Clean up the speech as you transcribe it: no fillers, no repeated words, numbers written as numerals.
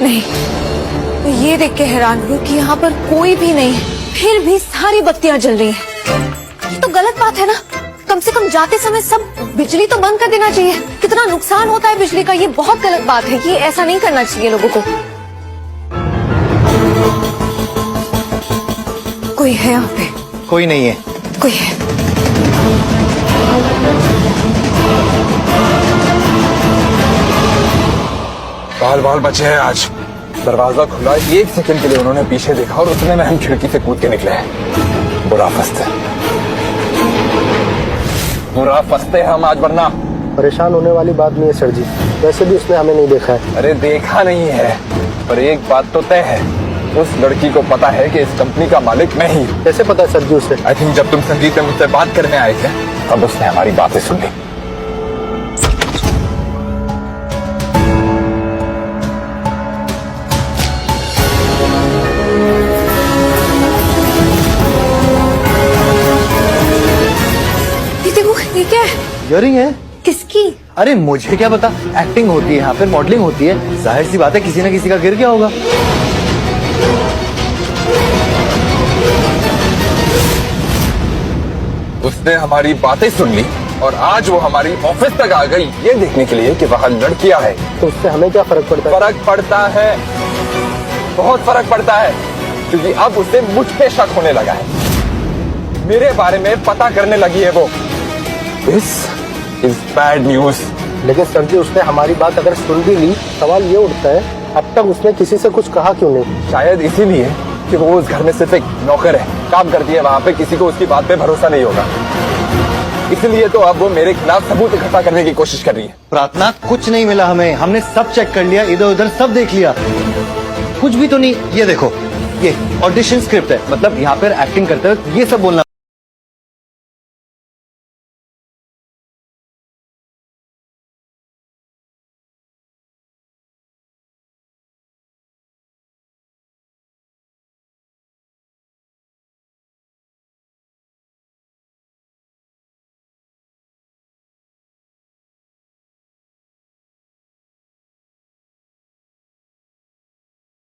नहीं, मैं ये देख के हैरान हूँ कि यहाँ पर कोई भी नहीं है, फिर भी सारी बत्तियां जल रही हैं। ये तो गलत बात है ना। कम से कम जाते समय सब बिजली तो बंद कर देना चाहिए। कितना नुकसान होता है बिजली का, ये बहुत गलत बात है। ये ऐसा नहीं करना चाहिए लोगों को। कोई है यहाँ पे? कोई नहीं है। कोई है। बाल बाल बचे हैं आज। दरवाजा खुला, 1 सेकंड के लिए उन्होंने पीछे देखा और उतने में हम खिड़की से कूद के निकले हैं। बुरा फंसते हम आज, वरना परेशान होने वाली बात नहीं है सर जी। वैसे भी उसने हमें नहीं देखा है। अरे देखा नहीं है, पर एक बात तो तय है, उस लड़की को पता है कि इस कंपनी का मालिक मैं ही। कैसे पता है सर जी उसे? आई थिंक जब तुम संगीत में मुझसे बात करने आए थे तब उसने हमारी बातें सुन ली। ये क्या है? इयरिंग है? किसकी? अरे मुझे क्या पता, एक्टिंग होती है यहाँ पे, मॉडलिंग होती है, जाहिर सी बात है किसी न किसी का गिर गया होगा। उसने हमारी बातें सुन ली और आज वो हमारी ऑफिस तक आ गई ये देखने के लिए कि वहाँ लड़कियां हैं। तो उससे हमें क्या फर्क पड़ता है? फर्क पड़ता है, बहुत फर्क पड़ता है, क्योंकि अब उसे मुझ पे शक होने लगा है। मेरे बारे में पता करने लगी है वो। This is bad news। लेकिन सर जी उसने हमारी बात अगर सुन भी ली, सवाल ये उठता है अब तक उसने किसी से कुछ कहा क्यों नहीं? शायद इसीलिए कि वो उस घर में सिर्फ एक नौकर है, काम करती है वहाँ पे, किसी को उसकी बात पे भरोसा नहीं होगा। इसलिए तो अब वो मेरे खिलाफ सबूत इकट्ठा करने की कोशिश कर रही है। प्रार्थना, कुछ नहीं मिला हमें, हमने सब चेक कर लिया, इधर उधर सब देख लिया, कुछ भी तो नहीं। ये देखो, ये ऑडिशन स्क्रिप्ट है, मतलब यहाँ पर एक्टिंग करते वक्त ये सब बोलना